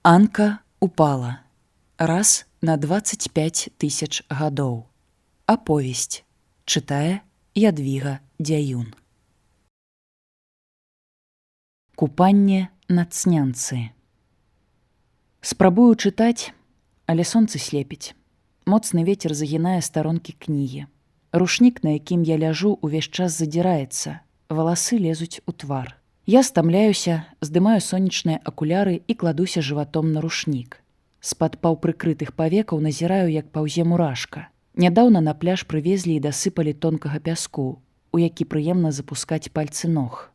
Анка упала. Раз на 25 тысяч гадоў. Аповесць. Чытае Ядвіга Дзяюн. Купанне на Цнянцы. Спрабую чытаць, але сонца слепіць. Моцны вецер загінае старонкі кнігі. Рушнік, на якім я ляжу, увесь час задзіраецца. Валасы лезуць у твар. Я стамляюся, здымаю сонечныя акуляры і кладуся жыватом на рушнік. З-пад паўпрыкрытых павекаў назіраю, як паўзе мурашка. Нядаўна на пляж прывезлі і дасыпалі тонкага пяску, у які прыемна запускаць пальцы ног.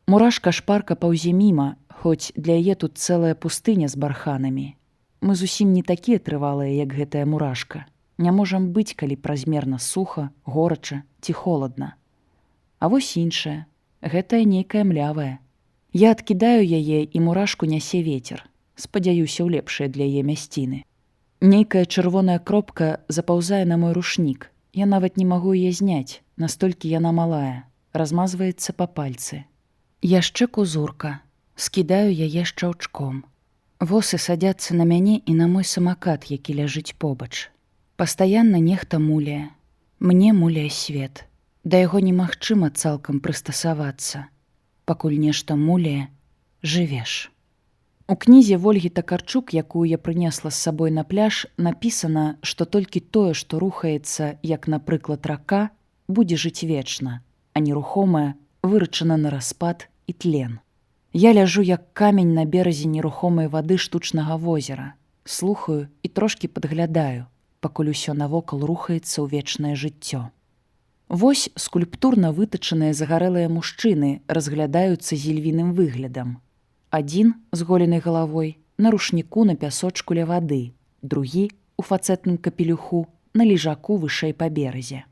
Мурашка шпарка паўзе міма, хоць для яе тут цэлая пустыня з барханамі. Мы зусім не такія трывалыя, як гэтая мурашка. Не можам быць, калі празмерна суха, горача ці холадна. А вось іншая. Гэтая нейкая млявая. Я адкідаю яе, і мурашку нясе вецер. Спадзяюся ў лепшыя для яе мясціны. Нейкая чырвоная кропка запаўзае на мой рушнік. Я нават не магу яе зняць, настолькі яна малая. Размазваецца па пальцы. Яшчэ кузурка. Скідаю яе шчаўчком. Восы садзяцца на мяне і на мой самакат, які ляжыць побач. Пастаянна нехта муляе. Мне муляе свет. Да яго немагчыма цалкам прыстасавацца. Пакуль нешта муляе, жывеш. У кнізе Вольгі Такарчук, якую я прынесла з сабой на пляж, напісана, што толькі тое, што рухаецца, як, напрыклад, рака, будзе жыць вечна, а нерухомае вырачана на распад і тлен. Я ляжу, як камень на беразе нерухомай вады штучнага возера, слухаю і трошкі падглядаю, пакуль усё навокал рухаецца ў вечнае жыццё. Вось скульптурна вытачаныя загарэлыя мужчыны разглядаюцца з ільвіным выглядам. Адзін з голенай галавой на рушніку на пясочку ля вады, другі у фацэтным капелюху на лежаку вышэй па беразе.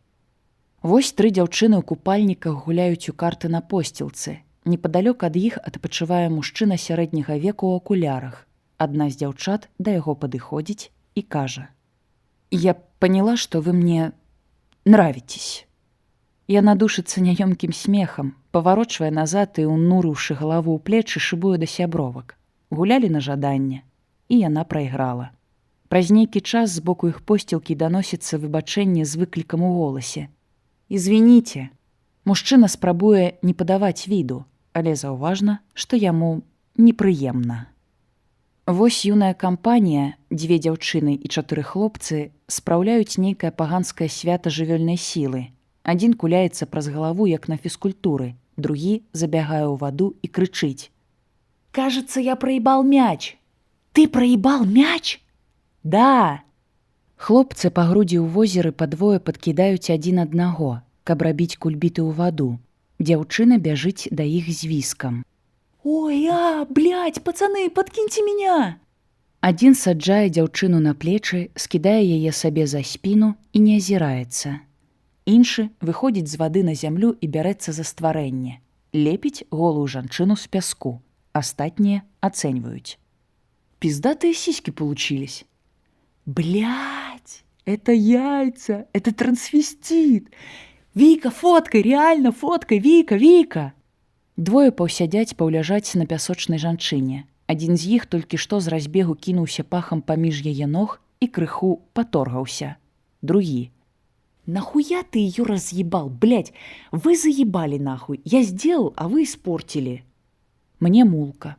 Вось 3 дзяўчыны ў купальніках гуляюць у карты на посцілцы. Непадалёк ад іх адпачывае мужчына сярэдняга веку ў акулярах. Адна з дзяўчат да яго падыходзіць і кажа: «Я поняла, что вы мне нравитесь». Яна душыцца няёмкім смехам, паварочвае назад і, унурыўшы галаву ў плечы, шыбуе да сябровак. Гулялі на жаданне, і яна прайграла. Праз нейкі час з боку іх посцілкі даносіцца выбачэнне з выклікам у голасе. «Извините». Мужчына спрабуе не падаваць віду, але заўважна, што яму непрыемна. Вось юная кампанія, 2 дзяўчыны і 4 хлопцы спраўляюць нейкае паганскае свята жывёльнай сілы. Адзін куляецца праз галаву, як на фізкультуры, другі забягае ў ваду і крычыць: «Кажется, я проебал мяч! Ты проебал мяч?» «Да!» Хлопцы па грудзі ў возеры падвое падкідаюць адзін аднаго, каб рабіць кульбіты ў ваду. Дзяўчына бяжыць да іх з віскам. «Ой, блядь, пацаны, подкиньте меня!» Адзін саджае дзяўчыну на плечы, скідае яе сабе за спіну і не азіраецца. Іншы выходзіць з вады на зямлю і бярэцца за стварэнне. Лепіць голую жанчыну з пяску. Астатнія ацэньваюць. Пиздатые сиськи получились. Блядь, это яйца, это трансвестит. Вика, фоткай, реально фоткай, Вика, Вика. Двое паўсядзяць паўляжаць на пясочнай жанчыне. Адзін з іх толькі што з разбегу кінуўся пахам паміж яе ног і крыху паторгаўся. Другі: «Нахуя ты ее разъебал, блядь? Вы заебали нахуй. Я сделал, а вы испортили». Мне мулка.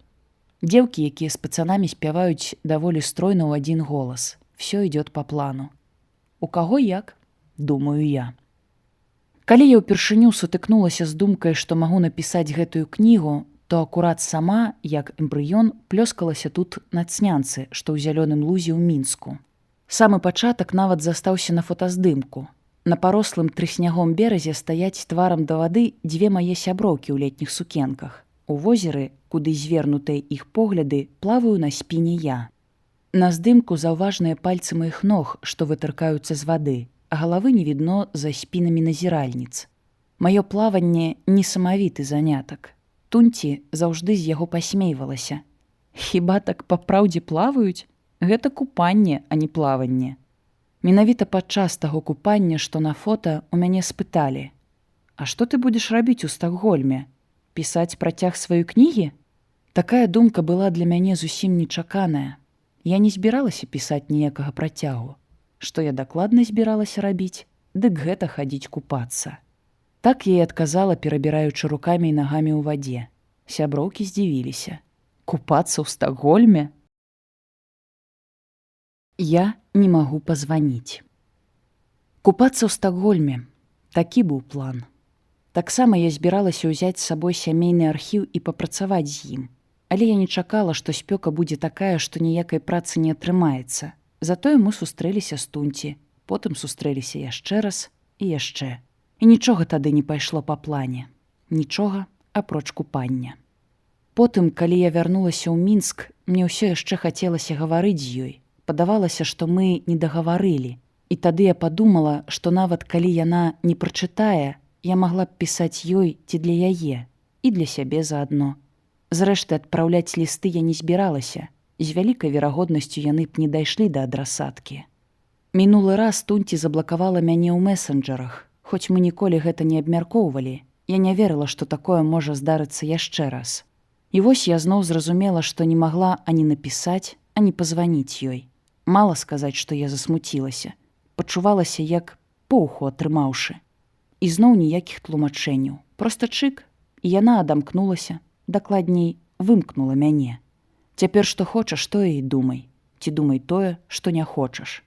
Дзеўкі, якія з пацанамі спяваюць даволі стройна ў адзін голас. Всё идёт по плану. У каго як? Думаю я. Калі я ўпершыню сутыкнулася з думкай, што магу напісаць гэтую кнігу, то акурат сама, як эмбрыён, плёскалася тут на Цнянцы, што ў зялёным лузе ў Мінску. Самы пачатак нават застаўся на фотаздымку. На парослым трыснягом беразе стаяць тварам да вады 2 мае сяброўкі ў летніх сукенках. У возеры, куды звернутыя іх погляды, плаваю на спіне я. На здымку заўважныя пальцы маіх ног, што вытыркаюцца з вады, а галавы не відно за спінамі назіральніц. Маё плаванне несамавіты занятак. Тунці заўжды з яго пасмейвалася. Хіба так па праўдзе плаваюць? Гэта купанне, а не плаванне. Менавіта падчас таго купання, што на фота, у мяне спыталі: «А што ты будзеш рабіць у Стакгольме? Пісаць працяг сваёй кнігі?» Такая думка была для мяне зусім нечаканая. Я не збіралася пісаць ніякага працягу. Што я дакладна збіралася рабіць, дык гэта хадзіць купацца. Так я і адказала, перабіраючы рукамі і нагамі ў вадзе. Сяброўкі здзівіліся. Купацца ў Стакгольме? Я не магу пазваніць. Купацца ў Стакгольме. Такі быў план. Таксама я збіралася ўзяць з сабой сямейны архіў і папрацаваць з ім. Але я не чакала, што спёка будзе такая, што ніякай працы не атрымаецца. Затое мы сустрэліся з Тунці, потым сустрэліся яшчэ раз і яшчэ. І нічога тады не пайшло па плане. Нічога, апроч купання. Потым, калі я вярнулася ў Мінск, мне ўсё яшчэ хацелася гаварыць з ёй. Падавалася, што мы не дагаварылі. І тады я падумала, што нават калі яна не прачытае, я магла б пісаць ёй ці для яе, і для сябе заадно. Зрэшты, адпраўляць лісты я не збіралася. З вялікай верагоднасцю яны б не дайшлі да адрасаткі. Мінулы раз Тунці заблакавала мяне ў месенджерах. Хоць мы ніколі гэта не абмяркоўвалі, я не верыла, што такое можа здарыцца яшчэ раз. І вось я зноў зразумела, што не магла ані напісаць, ані пазваніць ёй. Мала сказаць, што я засмуцілася. Пачувалася, як поўху атрымаўшы. І зноў ніякіх тлумачэнняў. Проста чык, і яна адамкнулася, дакладней, вымкнула мяне. Цяпер што хочаш, тое і думай. Ці думай тое, што не хочаш.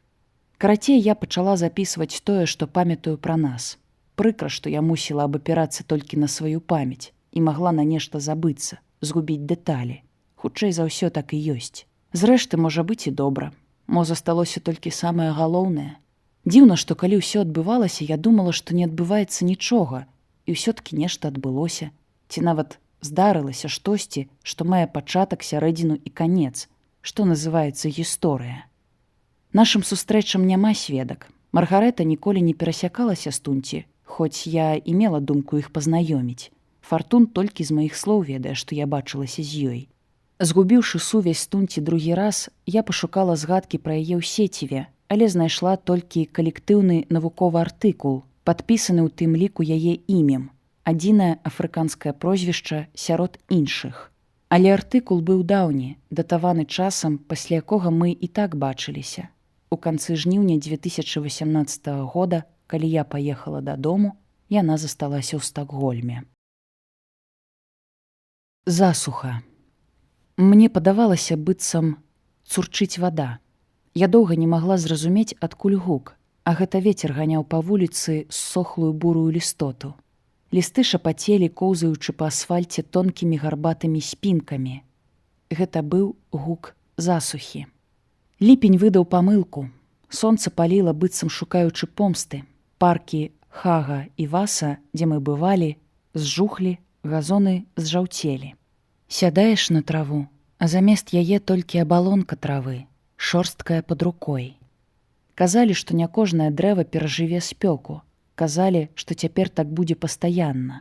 Карацей, я пачала запісваць тое, што памятаю пра нас. Прыкра, што я мусіла абапірацца толькі на сваю памяць і магла на нешта забыцца, згубіць дэталі. Хутчэй за ўсё так і ёсць. Зрэшты, можа быць і добра. Мо засталося толькі самае галоўнае. Дзіўна, што калі ўсё адбывалася, я думала, што не адбываецца нічога, і ўсё-ткі нешта адбылося. Ці нават здарылася штосьці, што мае пачатак, сярэдзіну і канец, што называецца гісторыя. Нашым сустрэчам няма сведак. Маргарэта ніколі не перасякалася з Тунці, хоць я і мела думку іх пазнаёміць. Фартун толькі з маіх слоў ведае, што я бачылася з ёй. Згубіўшы сувязь з Тунці другі раз, я пашукала згадкі пра яе ў сеціве, але знайшла толькі калектыўны навуковы артыкул, падпісаны ў тым ліку яе імем, адзінае афрыканскае прозвішча сярод іншых. Але артыкул быў даўні, датаваны часам, пасля якога мы і так бачыліся. У канцы жніўня 2018 года, калі я паехала дадому, яна засталася ў Стакгольме. Засуха. Мне падавалася, быццам цурчыць вада. Я доўга не магла зразумець, адкуль гук, а гэта вецер ганяў па вуліцы ссохлую бурую лістоту. Лісты шапацелі, коўзаючы па асфальце тонкімі гарбатымі спінкамі. Гэта быў гук засухі. Ліпень выдаў памылку. Сонца паліла, быццам шукаючы помсты. Паркі Хага і Васа, дзе мы бывалі, зжухлі, газоны зжаўцелі. Сядаеш на траву, а замест яе толькі абалонка травы, шорсткая пад рукой. Казалі, што не кожнае дрэва перажыве спёку. Казалі, што цяпер так будзе пастаянна.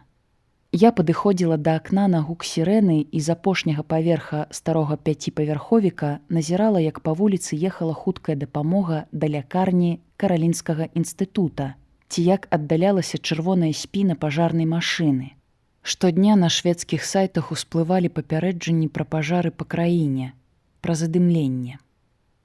Я падыходзіла да акна на гук сірэны і з апошняга паверха старога 5павярховіка назірала, як па вуліцы ехала хуткая дапамога да лякарні Каралінскага інстытута, ці як аддалялася чырвоная спіна пажарнай машыны. Штодня на шведскіх сайтах усплывалі папярэджанні пра пажары па краіне, пра задымленне.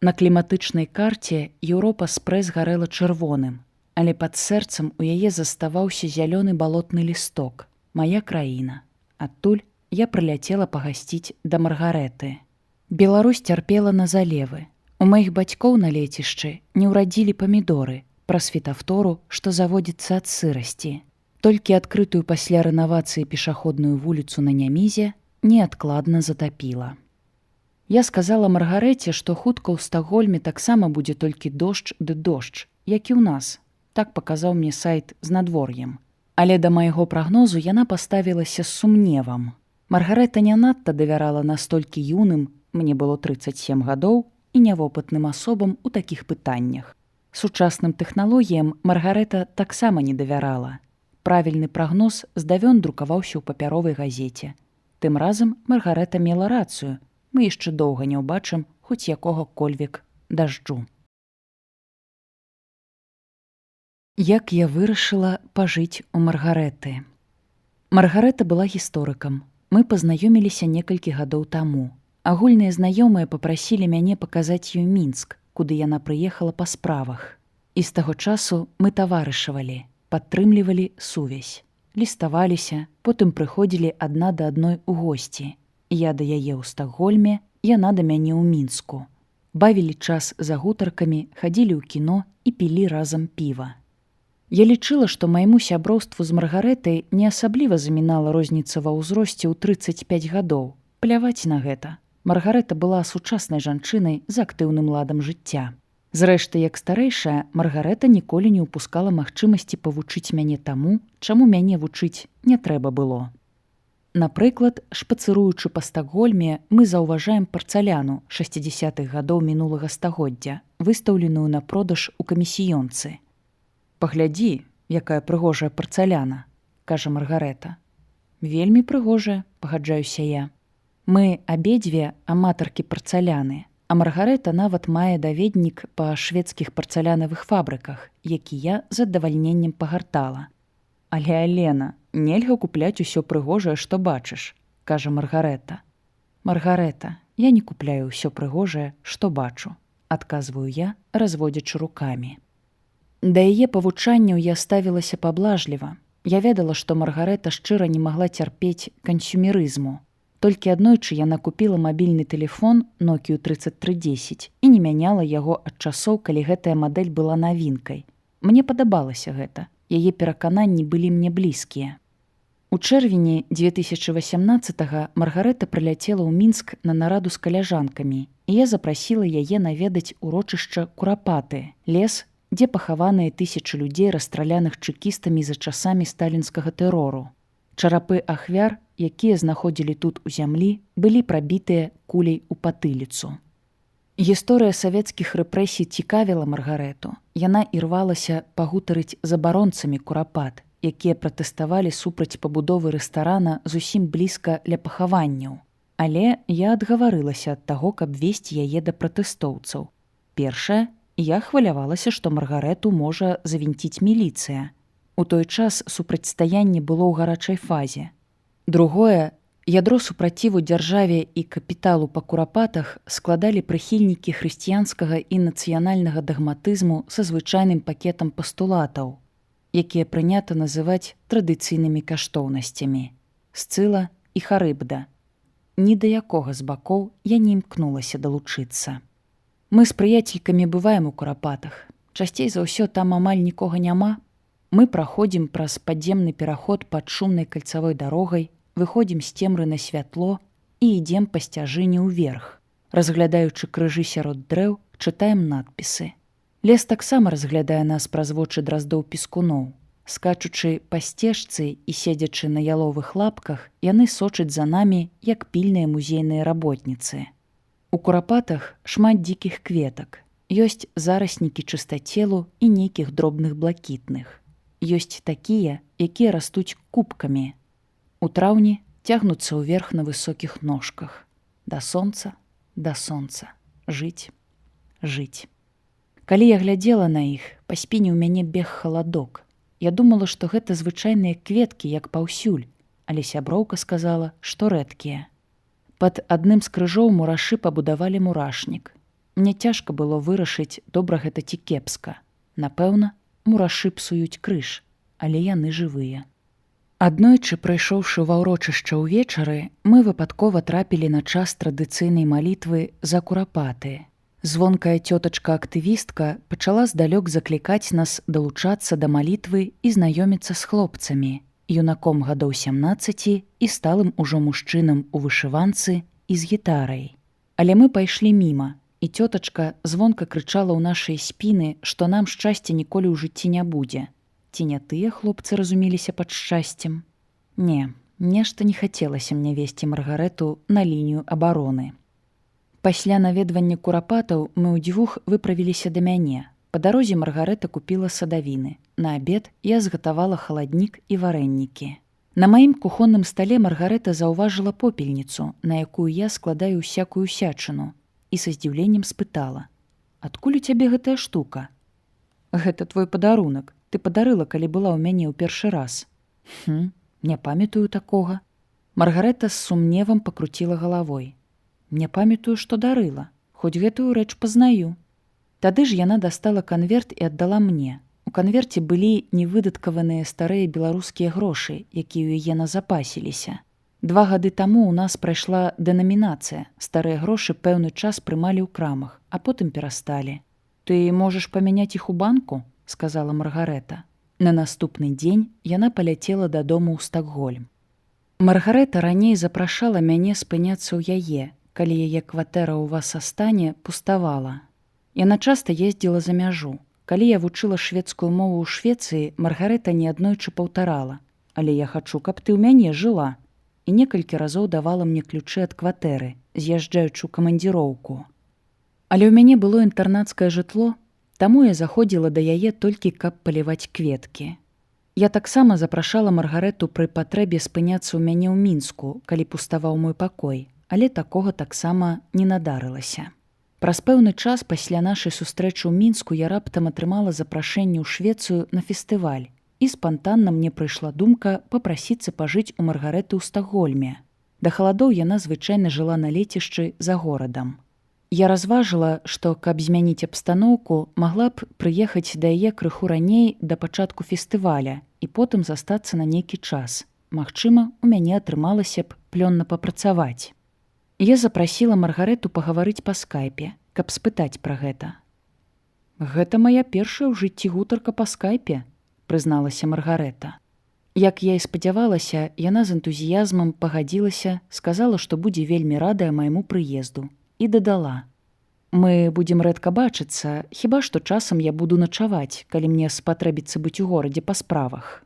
На кліматычнай карце Еўропа спрэс гарэла чырвоным, але пад сэрцам у яе заставаўся зялёны балотны лісток. Мая краіна. Адтуль я прыляцела пагасціць да Маргарэты. Беларусь цярпела на залевы. У маіх бацькоў на лецішчы не ўрадзілі памідоры, праз фітафтору, што заводзіцца ад сырасці. Толькі адкрытую пасля рэнавацыі пешаходную вуліцу на Нямізе неадкладна затапіла. Я сказала Маргарэце, што хутка ў Стакгольме таксама будзе толькі дождж ды дождж, як і ў нас. Так паказаў мне сайт з надвор'ем. Але да майго прагнозу яна паставілася з сумневам. Маргарэта не надта давярала настолькі юным, мне было 37 гадоў, і нявопытным асобам у такіх пытаннях. Сучасным тэхналогіям Маргарэта таксама не давярала. Правільны прагноз здавён друкаваўся ў папяровай газеце. Тым разам Маргарэта мела рацыю. Мы яшчэ доўга не ўбачым хоць якога-кольвек дажджу. Як я вырашыла пажыць у Маргарэты. Маргарэта была гісторыкам. Мы пазнаёміліся некалькі гадоў таму. Агульныя знаёмыя папрасілі мяне паказаць ёй Мінск, куды яна прыехала па справах. І з таго часу мы таварышавалі, падтрымлівалі сувязь. Ліставаліся, потым прыходзілі адна да адной у госці. Я да яе ў Стакгольме, яна да мяне ў Мінску. Бавілі час за гутаркамі, хадзілі ў кіно і пілі разам піва. Я лічыла, што майму сяброўству з Маргарэтай не асабліва замінала розніца ва ўзросце ў 35 гадоў. Пляваць на гэта. Маргарэта была сучаснай жанчынай з актыўным ладам жыцця. Зрэшты, як старэйшая, Маргарэта ніколі не ўпускала магчымасці павучыць мяне таму, чаму мяне вучыць не трэба было. Напрыклад, шпацыруючы па Стакгольме, мы заўважаем парцаляну 60-х гадоў мінулага стагоддзя, выстаўленую на продаж у камісіёнцы. «Паглядзі, якая прыгожая парцаляна», – кажа Маргарэта. «Вельмі прыгожая», – пагаджаюся я. Мы абедзве аматаркі парцаляны, а Маргарэта нават мае даведнік па шведскіх парцалянавых фабрыках, які я з задавальненнем пагартала. «Але, Алена, нельга купляць усё прыгожае, што бачыш», – кажа Маргарэта. «Маргарэта, я не купляю ўсё прыгожае, што бачу», – адказваю я, разводзячы рукамі. Да яе павучанняў я ставілася паблажліва. Я ведала, што Маргарэта шчыра не магла цярпець кансюмерызму. Толькі аднойчы яна купіла мабільны тэлефон Nokia 3310 і не мяняла яго ад часоў, калі гэтая мадэль была навінкай. Мне падабалася гэта. Яе перакананні былі мне блізкія. У чэрвені 2018-га Маргарэта прыляцела ў Мінск на нараду з каляжанкамі, і я запрасіла яе наведаць урочышча Курапаты, лес, дзе пахаваныя тысячы людзей, расстраляных чэкістамі за часамі сталінскага тэрору. Чарапы ахвяр, якія знаходзілі тут у зямлі, былі прабітыя куляй у патыліцу. Гісторыя савецкіх рэпрэсій цікавіла Маргарэту. Яна ірвалася пагутарыць з абаронцамі Курапат, якія пратэставалі супраць пабудовы рэстарана зусім блізка ля пахаванняў. Але я адгаварылася ад таго, каб весці яе да пратэстоўцаў. Першае, я хвалявалася, што Маргарэту можа завінціць міліцыя. У той час супрацьстаянне было ў гарачай фазе. Другое, ядро супраціву дзяржаве і капіталу па Курапатах складалі прыхільнікі хрысціянскага і нацыянальнага дагматызму са звычайным пакетам пастулатаў, якія прынята называць традыцыйнымі каштоўнасцямі – Сцыла і Харыбда. Ні да якога з бакоў я не імкнулася далучыцца. Мы з прыяцелькамі бываем у Курапатах. Часцей за ўсё там амаль нікога няма. Мы праходзім праз падземны пераход пад шумнай кальцавой дарогай, выходзім з цемры на святло і ідзем па сцяжыне ўверх. Разглядаючы крыжы сярод дрэў, чытаем надпісы. Лес таксама разглядае нас праз вочы драздоў-піскуноў. Скачучы па сцежцы і седзячы на яловых лапках, яны сочаць за намі, як пільныя музейныя работніцы. У Курапатах шмат дзікіх кветак. Ёсць зараснікі чыстацелу і нейкіх дробных блакітных. Ёсць такія, якія растуць кубкамі. У траўні цягнуцца ўверх на высокіх ножках. Да сонца, жыць, жыць. Калі я глядзела на іх, па спіне ў мяне бег халадок. Я думала, што гэта звычайныя кветкі, як паўсюль, але сяброўка сказала, што рэдкія. Пад адным з крыжоў мурашы пабудавалі мурашнік. Мне цяжка было вырашыць, добра гэта ці кепска. Напэўна, мурашы псуюць крыж, але яны жывыя. Аднойчы, прыйшоўшы ва ўрочышча ўвечары, мы выпадкова трапілі на час традыцыйнай малітвы за Курапаты. Звонкая цётачка-актывістка пачала здалёк заклікаць нас далучацца да малітвы і знаёміцца з хлопцамі, юнаком гадоў 17 і сталым ужо мужчынам у вышыванцы і з гітарай. Але мы пайшлі міма, і цётачка звонка крычала ў нашыя спіны, што нам шчасця ніколі ў жыцці не будзе. Ці не тыя хлопцы разумеліся пад шчасцем? Не, нешта не хацелася мне весці Маргарэту на лінію абароны. Пасля наведвання Курапатаў мы ўдвух выправіліся да мяне. Па дарозе Маргарэта купіла садавіны. На абед я згатавала халаднік і варэннікі. На маім кухонным стале Маргарэта заўважыла попельніцу, на якую я складаю усякую усячыну, і са здзіўленнем спытала: «Адкуль у цябе гэтая штука?» «Гэта твой падарунак. Ты падарыла, калі была ў мяне ў першы раз». Не памятаю такога». Маргарэта з сумневам пакруціла галавой. Не памятаю, што дарыла, хоць гэтую рэч пазнаю. Тады ж яна дастала канверт і аддала мне. У канверце былі невыдаткаваныя старыя беларускія грошы, якія ў яе назапасіліся. 2 гады таму ў нас прайшла дэнамінацыя. Старыя грошы пэўны час прымалі ў крамах, а потым перасталі. «Ты можаш памяняць іх у банку?» – сказала Маргарэта. На наступны дзень яна паляцела дадому ў Стакгольм. Маргарэта раней запрашала мяне спыняцца ў яе, калі яе кватэра ў Васастане пуставала. Яна часта ездзіла за мяжу. Калі я вучыла шведскую мову ў Швецыі, Маргарэта неаднойчы паўтарала: «Але я хачу, каб ты ў мяне жыла». І некалькі разоў давала мне ключы ад кватэры, з'язджаючы ў камандзіроўку. Але ў мяне было інтэрнацкае жытло, таму я заходзіла да яе толькі, каб паліваць кветкі. Я таксама запрашала Маргарэту пры патрэбе спыняцца ў мяне ў Мінску, калі пуставаў мой пакой, але такога таксама не надарылася. Праз пэўны час пасля нашай сустрэчы ў Мінску я раптам атрымала запрашэнне ў Швецыю на фестываль, і спантанна мне прыйшла думка папрасіцца пажыць у Маргарэты ў Стакгольме. Да халадоў яна звычайна жыла на лецішчы за горадам. Я разважыла, што, каб змяніць абстаноўку, магла б прыехаць да яе крыху раней да пачатку фестываля і потым застацца на нейкі час. Магчыма, у мяне атрымалася б плённа папрацаваць. Я запрасіла Маргарэту пагаварыць па скайпе, каб спытаць пра гэта. «Гэта мая першая ў жыцці гутарка па скайпе», прызналася Маргарэта. Як я і спадзявалася, яна з энтузіязмам пагадзілася, сказала, што будзе вельмі радая майму прыезду, і дадала: «Мы будзем рэдка бачыцца, хіба што часам я буду начаваць, калі мне спатрэбіцца быць у горадзе па справах».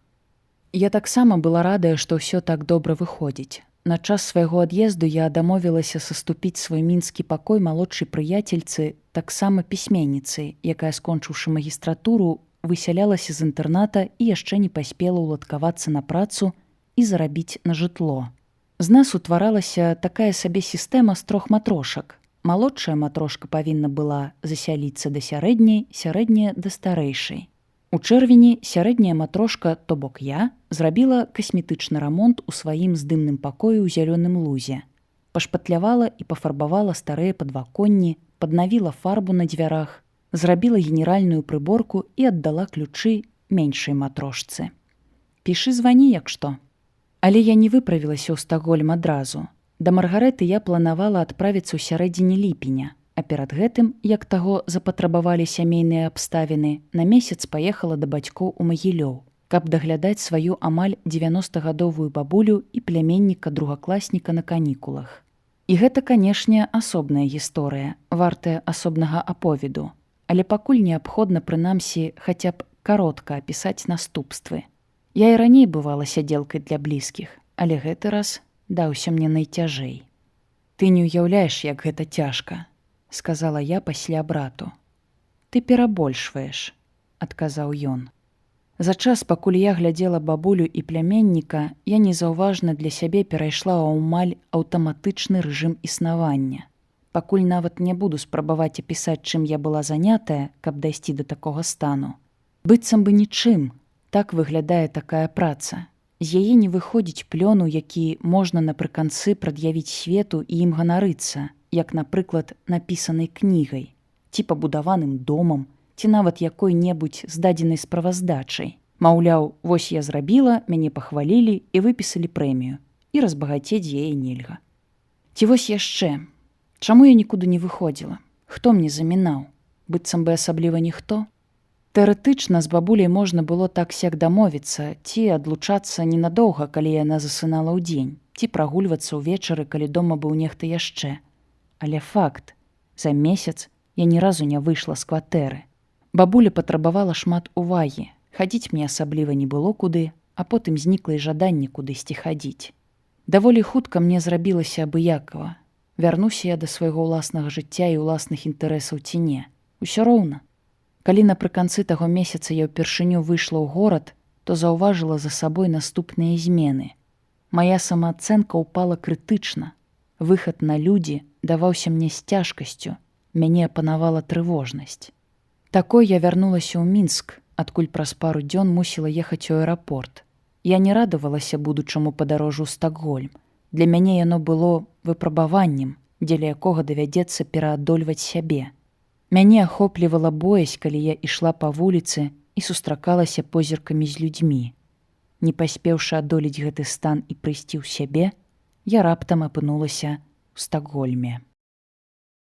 Я таксама была радая, што ўсё так добра выходзіць. На час свайго ад'езду я дамовілася саступіць свой мінскі пакой малодшай прыяцельцы, таксама пісьменніцы, якая, скончыўшы магістратуру, высялялася з інтэрната і яшчэ не паспела ўладкавацца на працу і зарабіць на жытло. З нас утваралася такая сабе сістэма з 3 матрошак. Малодшая матрошка павінна была засяліцца да сярэдняй, сярэдняя да старэйшай. У чэрвені сярэдняя матрошка, то бок я, зрабіла касметычны рамонт у сваім здымным пакоі ў зялёным лузе. Пашпатлявала і пафарбавала старыя падваконні, паднавіла фарбу на дзвярах, зрабіла генеральную прыборку і аддала ключы меншай матрошцы. «Пішы, звані, як што». Але я не выправілася ў Стакгольм адразу. Да Маргарэты я планавала адправіцца ў сярэдзіне ліпеня, а перад гэтым, як таго запатрабавалі сямейныя абставіны, на месяц паехала да бацькоў у Магілёў, каб даглядаць сваю амаль 90-гадовую бабулю і пляменніка другакласніка на канікулах. І гэта, канешне, асобная гісторыя, вартая асобнага аповеду, але пакуль неабходна прынамсі хаця б каротка апісаць наступствы. Я і раней бывала сядзелкай для блізкіх, але гэты раз даўся мне найцяжэй. «Ты не ўяўляеш, як гэта цяжка», — сказала я пасля брату. «Ты перабольшваеш», — адказаў ён. За час, пакуль я глядзела бабулю і пляменніка, я незаўважна для сябе перайшла ў амаль аўтаматычны рэжым існавання. Пакуль нават не буду спрабаваць апісаць, чым я была занятая, каб дайсці да такога стану. Быццам бы нічым, так выглядае такая праца. З яе не выходзіць плёну, які можна напрыканцы прад'явіць свету і ім ганарыцца, як, напрыклад, напісанай кнігай, ці пабудаваным домам, ці нават якой-небудзь здадзенай справаздачай. Маўляў, вось я зрабіла, мяне пахвалілі і выпісалі прэмію, і разбагацець яе нельга. Ці вось яшчэ, чаму я нікуды не выходзіла? Хто мне замінаў? Быццам бы асабліва ніхто? Тэарэтычна з бабуляй можна было так-сяк дамовіцца, ці адлучацца ненадоўга, калі яна засынала ў дзень, ці прагульвацца ўвечары, калі дома быў нехта яшчэ. Але факт, за месяц я ні разу не выйшла з кватэры. Бабуля патрабавала шмат увагі, хадзіць мне асабліва не было куды, а потым знікла і жаданне кудысьці хадзіць. Даволі хутка мне зрабілася абыякава. Вярнуся я да свайго ўласнага жыцця і ўласных інтарэсаў ці не. Усё роўна. Калі напрыканцы таго месяца я ўпершыню выйшла ў горад, то заўважыла за сабой наступныя змены. Мая самаацэнка ўпала крытычна. Выхад на людзі даваўся мне з цяжкасцю. Мяне апанавала трывожнасць. Такой я вярнулася ў Мінск, адкуль праз пару дзён мусіла ехаць у аэрапорт. Я не радавалася будучаму падарожжу ў Стакгольм. Для мяне яно было выпрабаваннем, дзеля якога давядзецца пераадольваць сябе. Мяне ахоплівала боязь, калі я ішла па вуліцы і сустракалася позіркамі з людзьмі. Не паспеўшы адолець гэты стан і прыйсці ў сябе, я раптам апынулася ў Стакгольме.